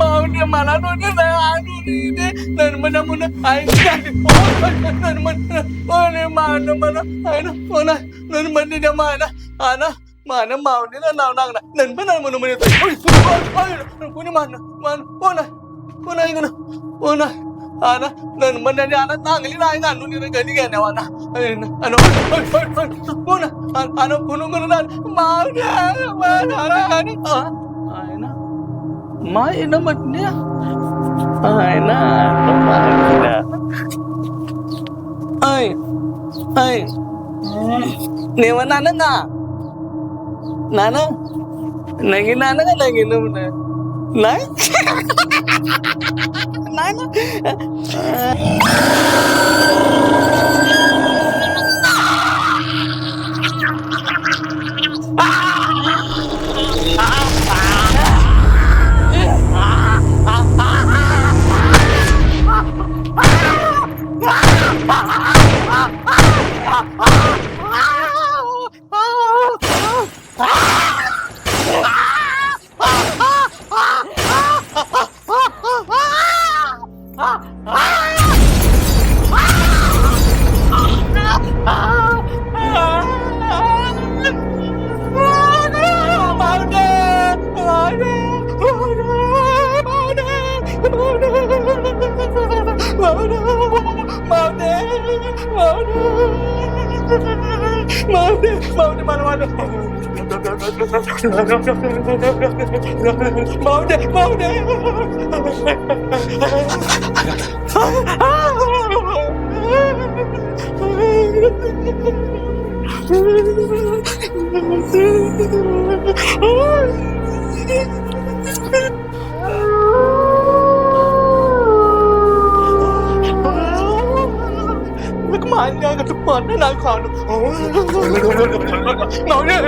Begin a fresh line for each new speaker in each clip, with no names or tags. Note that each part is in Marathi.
Maunya mana nuna anu ini dan mana mana aing dan mana mana mana aina mana dan mana dia mana ana mana mau ni nang nang dan mana mana mana tu punya mana mana mana mana aing mana ana dan mana dia ana tangli aing anu ni gani gani mana ano mana ana kuno kuno mau dia mana ana aina Mai namatnya. Ay na, na. Ay. Newa nana nga. Nana. Nagi nana ka lagi naman na. Nay? Nana. Mau di mana-mana. Mau deh. Kemana ke depan nak kau? Mau deh.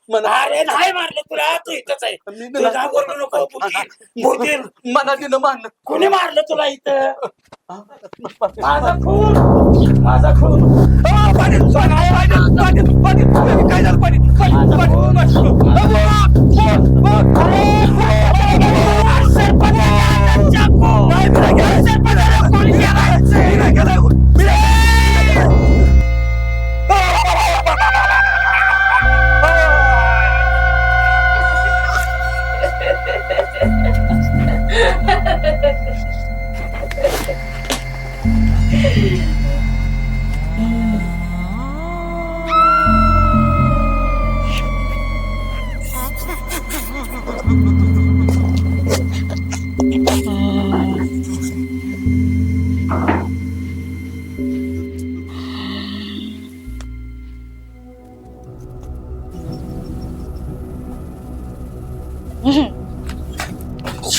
Mana अरे नाही मारले तुला तू इथंच आहे तुला बोलू नको बुकील मला दिलं मान कोणी मारलं तुला इथं माझा खून पाणी काय झालं पाणी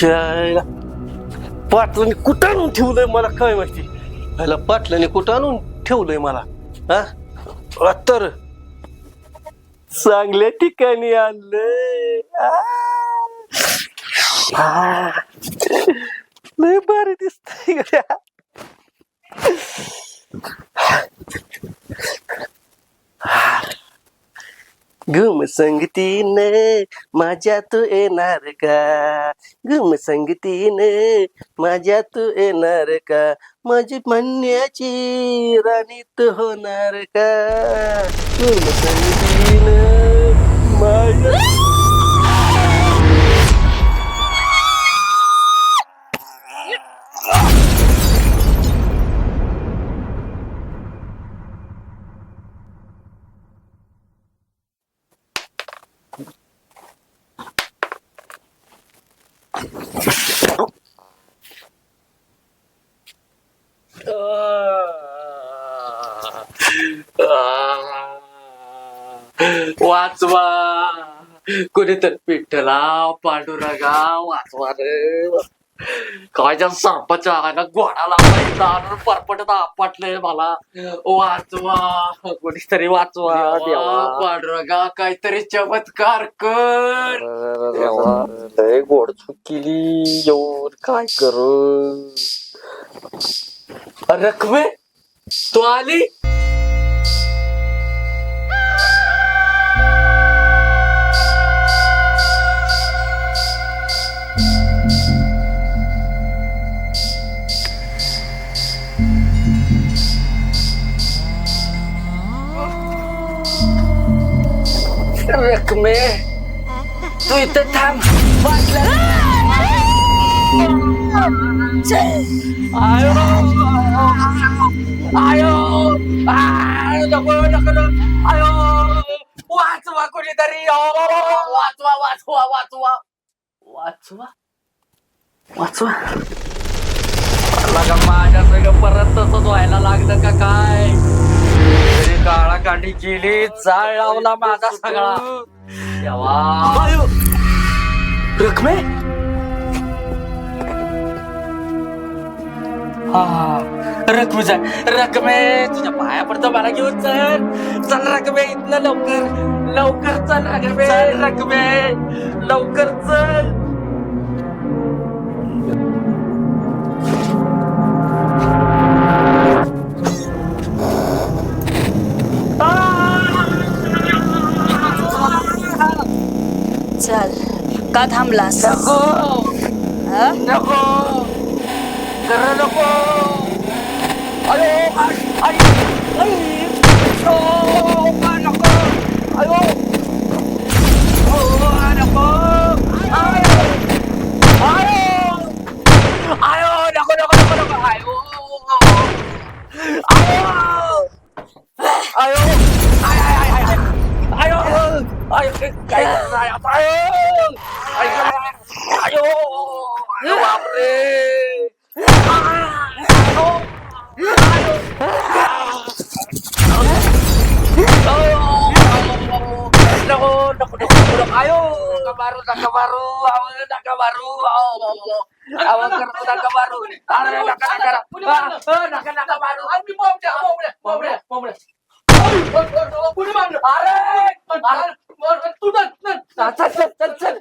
Trời ơi.
पाटलाने कुठं आणून ठेवलंय मला काय माहिती. ह्याला पाटलाने कुठं आणून ठेवलंय मला. हा तर चांगल्या ठिकाणी आणलंय. लय भारी दिसतंय गड्या. घुम संगतीने माझ्या तू येणार का. घुम संगतीने माझ्या तू येणार का. माझी म्हणण्याची राणी तू होणार का. घुम संगतीने माझ्या
वाचवा कोणीतरी पिठला पांडुरंगा वाचवा रे. कायच्या सापाच्या आगाला घोडा लागला परपटत आपटलंय मला. वाचवा कोणीतरी वाचवा पांडुरंगा. काहीतरी चमत्कार कर.
लय गोड चूक केली येऊन काय करू.
रखमे तू आली. रखमे तू इथं थांब. आयो आयो नको नको आयो. वाचवा कोणीतरी. वाचवा वाचवा वाचवा वाचवा वाचवा. माझ्या सगळं परत तसंच व्हायला लागलं का काय. काळा कांडी केली जाळ लावला माझा सगळा. रखमे रखमे जा. रखमे तुझ्या पाया पडतो मला घेऊन चल. चल रखमे इथनं लवकर लवकर चल रखमे. रखमे लवकर चल.
चल का थांबलास.
नको नको कर नको. अयो अयो नको अयो नको आयो आयो नको नको नको नको आयो आयो आयो आय आय आय आय आयो आयो काय करताय आता. आयो आयो आयो बापरे. Ayo, naka baru, naka baru, awal kerja naka baru, naka baru, abi mau boleh. Boleh mana? Are, tu dan, cel.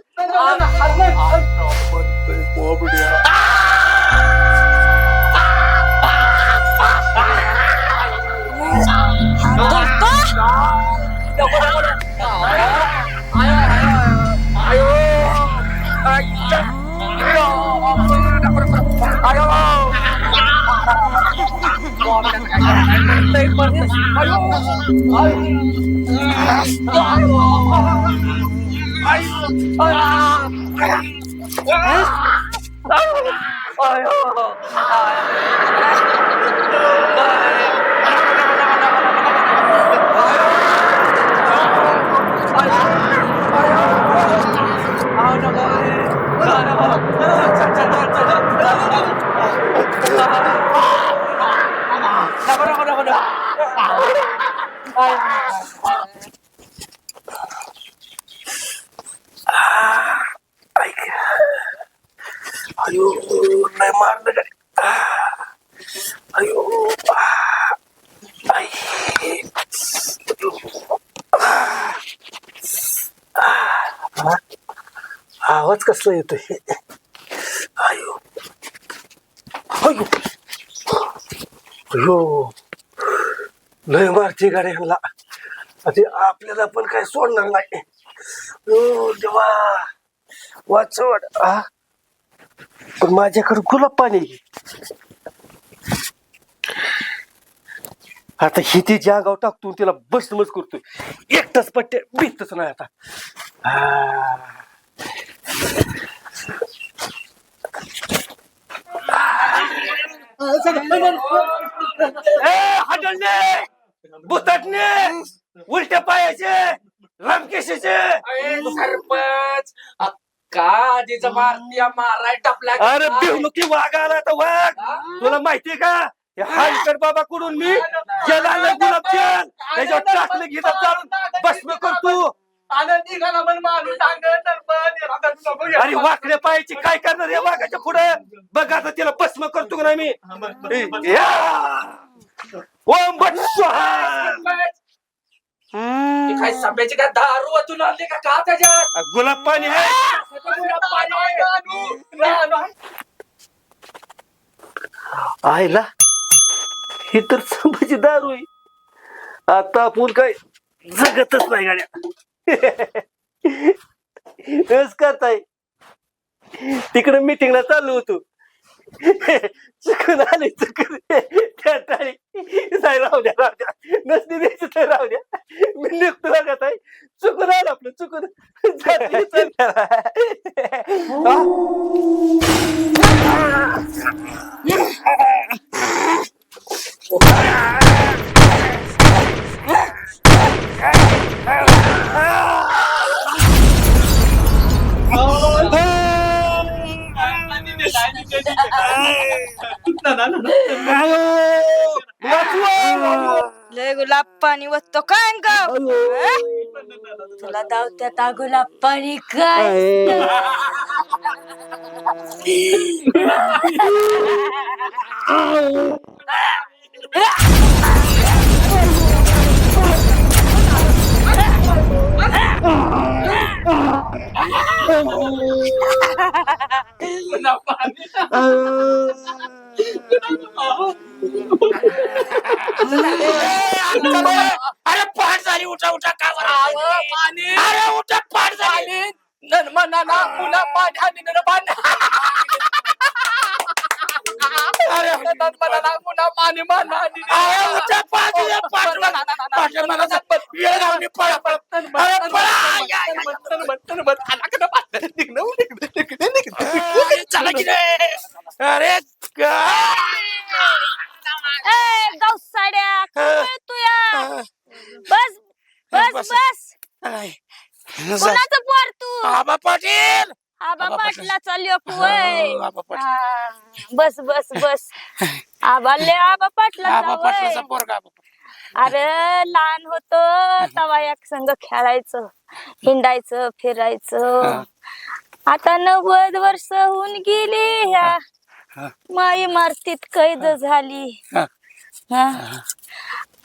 अयो नाही मारलं गाडी. अयो आई. आवाज कसला येतोय. अयो अयो अयो लय मारती गाडी ह्यांना. ते आपल्याला पण काय सोडणार नाही. ओ देवा वाचवड. पण माझ्याकडे गुलाब पाणी. आता ही ती जागाव टाकतो तिला बसमच करतोय. एकटाच पट्टे बीतच नाही आता. बुताटणे उलट्या पायाचे रामकेशीचे.
सरपंच का तिचं मारत्या माराय टापला.
अरे बिवणुकी वाघ आला तर वाघ. तुला माहितीये का हालकर बाबा कडून मी जलाल गुलाबजान त्याच्यावर टाकलं घेता चालून भस्म करतो.
आनंदी घाला पण माणूस सांगत सरपंच.
अरे वाकड्या पायाची काय करणार या वाघाच्या पुढे. बघ आता तिला भस्म करतो का नाही मी. ओम भट स्वाहा.
काय सभ्याची काय दारू वाचून आणली का त्याच्यात.
गुलाब पाणी आहे. आयला ही तर संभाजी दारू आहे. आता आपण काय जगतच नाही गाड्या. हेच करताय. तिकडे मीटिंगला चाललो होतो. चुकून आले चुकून त्या टाळी नाही राहू द्या नसती द्यायची तर राहू द्या. मी निघतो लागत आहे. चुकून आलं आपलं चुकून.
लय गुलाब पाणी वतो काय गाव. तुला दावत्यात गुलाब पाणी काय.
अरे पाठ झाली. उठा उठा का पाणी. अरे उठा पाठ झाली. नर्मदा पुन्हा पाणी आणि निर्माण. अरे नर्मदा पुन्हा पाणी मारणार. उठा पाठ चला की रे. अरे
गौसाड्या तुया. बस बस बस. कोणाचं पोर तू.
आबा पाटील.
आबा पाटलाचा लेक वय.
आबा पाटील.
बस बस बस. आबा पाटलाचा वय.
पोरगा.
अरे लहान होतो तवा एक संग खेळायचं हिंडायचं फिरायचं. आता 90 वर्ष होऊन गेली. ह्या माई मारतीत कैद झाली.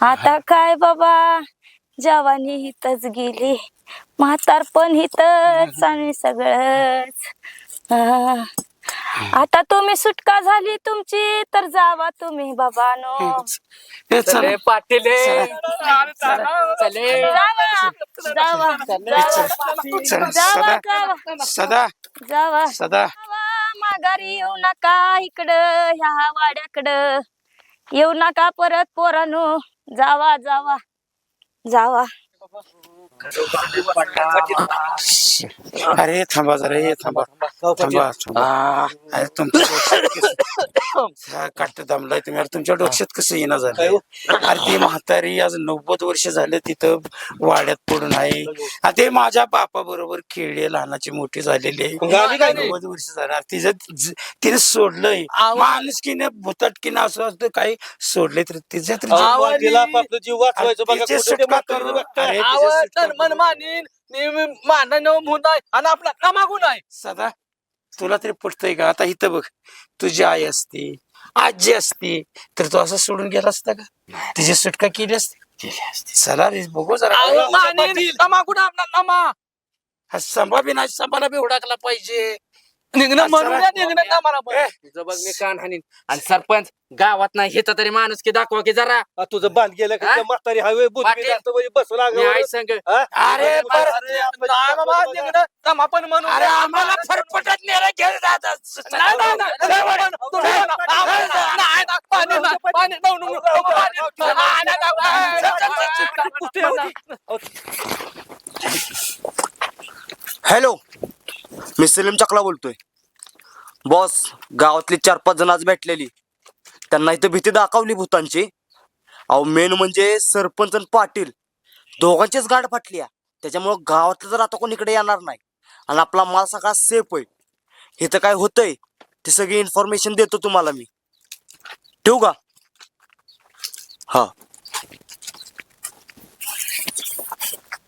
आता काय बाबा जवानी हितच गेली. म्हातारपण हितच आणि सगळंच. आता तुम्ही सुटका झाली तुमची तर जावा तुम्ही बाबानो.
पाटील
जावा
सदा
माघारी येऊ नका. इकडं ह्या वाड्याकडं येऊ नका परत पोरानो. जावा जावा जावा.
अरे थांबा जरा. हे थांबा थांबा थांबा. अरे तुमच्या काट दमलाय तुम्ही. अरे तुमच्या डोक्यात कसं येणं झालं. अरे ती म्हातारी आज 90 वर्ष झाले तिथं वाड्यात पडून आहे. ते माझ्या बापा बरोबर खेळले लहानाची मोठी झालेली आहे. 90 वर्ष झालं. तिने सोडलंय माणुसकीने भुताटकीने असं असतं काही सोडले तर तिच्या
जीव वाचवायचं
सुटका करून.
मन मानीन मानन म्हणून आणि आपला कामागून आहे.
सदा
तुला तरी पटतंय का? आता इथं बघ, तुझी आई असती, आजी असती, तर तू असं सोडून गेला असता का? तिची सुटका केली असती. चला रे बघू जरा.
अहो, माने, नमा कुठं आपला नमा
हा संभा बी नाही, संभाला बी उडाकला पाहिजे.
निघणं म्हणून द्या, निघणं ना मला पण.
तुझं बघ मी कान हाणीन. आणि सरपंच गावात नाही हेचा तरी माणूस की दाखवा की जरा.
तुझं बांध गेलं का
हा?
त्या म्हातारी हवे
पाटील.
बसू
मी आई संग
अरे
नाही बाबा, निघणं नमा पण म्हणून
अरे
द्या.
आम्हाला फरफटत नेलं घेऊन जातात.
नाही, नाही, नाही. तुम्ही म्हणा. आम्हाला नाही, नाही, पाणी नाही, पाणी, no, no, no, पाणी, नाही, नाही,
हॅलो, मी सलीम चकला बोलतोय. बॉस, गावातली 4-5 जण आज भेटलेली. त्यांना इथं भीती दाखवली भूतांची. अहो मेन म्हणजे सरपंच आणि पाटील दोघांचीच गाठ फाटली आहे. त्याच्यामुळं गावातलं जर आता कोण इकडे येणार नाही आणि आपला माल सगळा सेफ आहे. इथं काय होतंय ते सगळी इन्फॉर्मेशन देतो तुम्हाला मी. ठेवू का? हा.